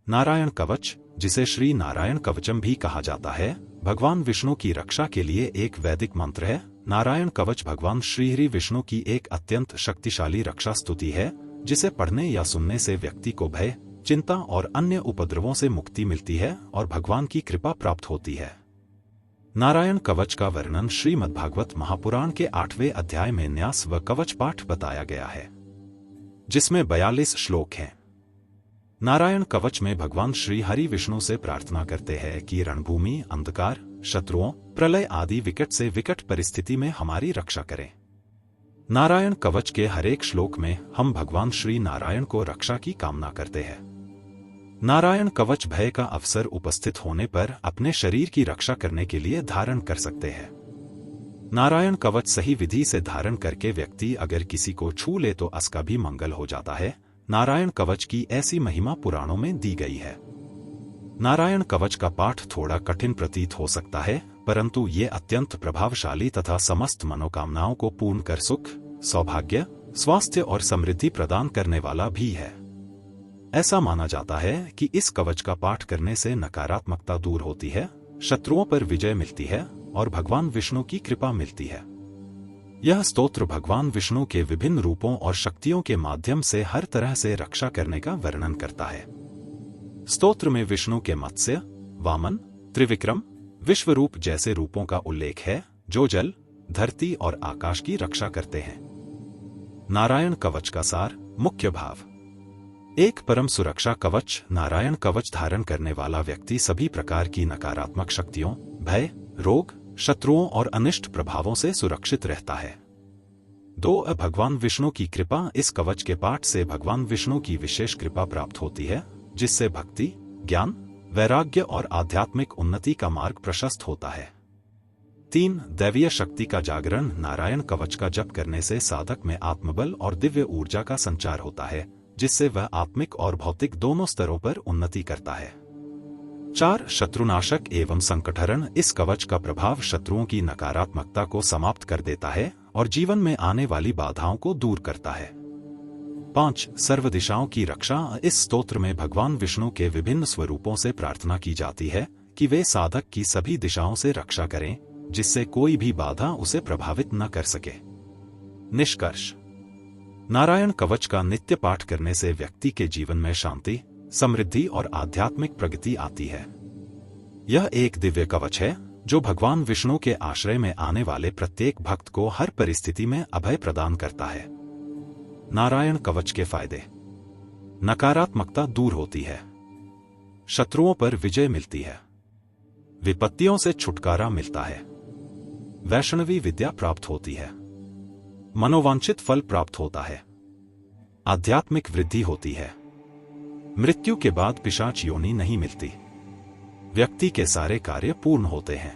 नारायण कवच, जिसे श्री नारायण कवचम भी कहा जाता है, भगवान विष्णु की रक्षा के लिए एक वैदिक मंत्र है। नारायण कवच भगवान श्रीहरि विष्णु की एक अत्यंत शक्तिशाली रक्षा स्तुति है, जिसे पढ़ने या सुनने से व्यक्ति को भय, चिंता और अन्य उपद्रवों से मुक्ति मिलती है और भगवान की कृपा प्राप्त होती है। नारायण कवच का वर्णन श्रीमद्भागवत महापुराण के 8वें अध्याय में न्यास व कवच पाठ बताया गया है, जिसमें 42 श्लोक हैं। नारायण कवच में भगवान श्री हरि विष्णु से प्रार्थना करते हैं कि रणभूमि, अंधकार, शत्रुओं, प्रलय आदि विकट से विकट परिस्थिति में हमारी रक्षा करें। नारायण कवच के हरेक श्लोक में हम भगवान श्री नारायण को रक्षा की कामना करते हैं। नारायण कवच भय का अवसर उपस्थित होने पर अपने शरीर की रक्षा करने के लिए धारण कर सकते हैं। नारायण कवच सही विधि से धारण करके व्यक्ति अगर किसी को छू ले तो उसका भी मंगल हो जाता है। नारायण कवच की ऐसी महिमा पुराणों में दी गई है। नारायण कवच का पाठ थोड़ा कठिन प्रतीत हो सकता है, परंतु ये अत्यंत प्रभावशाली तथा समस्त मनोकामनाओं को पूर्ण कर सुख, सौभाग्य, स्वास्थ्य और समृद्धि प्रदान करने वाला भी है। ऐसा माना जाता है कि इस कवच का पाठ करने से नकारात्मकता दूर होती है, शत्रुओं पर विजय मिलती है और भगवान विष्णु की कृपा मिलती है। यह स्तोत्र भगवान विष्णु के विभिन्न रूपों और शक्तियों के माध्यम से हर तरह से रक्षा करने का वर्णन करता है। स्तोत्र में विष्णु के मत्स्य, वामन, त्रिविक्रम, विश्वरूप जैसे रूपों का उल्लेख है, जो जल, धरती और आकाश की रक्षा करते हैं। नारायण कवच का सार, मुख्य भाव। एक परम सुरक्षा कवच। नारायण कवच धारण करने वाला व्यक्ति सभी प्रकार की नकारात्मक शक्तियों, भय, रोग, शत्रुओं और अनिष्ट प्रभावों से सुरक्षित रहता है। 2 भगवान विष्णु की कृपा। इस कवच के पाठ से भगवान विष्णु की विशेष कृपा प्राप्त होती है, जिससे भक्ति, ज्ञान, वैराग्य और आध्यात्मिक उन्नति का मार्ग प्रशस्त होता है। 3 दैवीय शक्ति का जागरण। नारायण कवच का जप करने से साधक में आत्मबल और दिव्य ऊर्जा का संचार होता है, जिससे वह आत्मिक और भौतिक दोनों स्तरों पर उन्नति करता है। 4 शत्रुनाशक एवं संकटहरण। इस कवच का प्रभाव शत्रुओं की नकारात्मकता को समाप्त कर देता है और जीवन में आने वाली बाधाओं को दूर करता है। 5 सर्व दिशाओं की रक्षा। इस स्तोत्र में भगवान विष्णु के विभिन्न स्वरूपों से प्रार्थना की जाती है कि वे साधक की सभी दिशाओं से रक्षा करें, जिससे कोई भी बाधा उसे प्रभावित न कर सके। निष्कर्ष। नारायण कवच का नित्य पाठ करने से व्यक्ति के जीवन में शांति, समृद्धि और आध्यात्मिक प्रगति आती है। यह एक दिव्य कवच है जो भगवान विष्णु के आश्रय में आने वाले प्रत्येक भक्त को हर परिस्थिति में अभय प्रदान करता है। नारायण कवच के फायदे। नकारात्मकता दूर होती है, शत्रुओं पर विजय मिलती है, विपत्तियों से छुटकारा मिलता है, वैष्णवी विद्या प्राप्त होती है, मनोवांछित फल प्राप्त होता है, आध्यात्मिक वृद्धि होती है, मृत्यु के बाद पिशाच योनि नहीं मिलती, व्यक्ति के सारे कार्य पूर्ण होते हैं।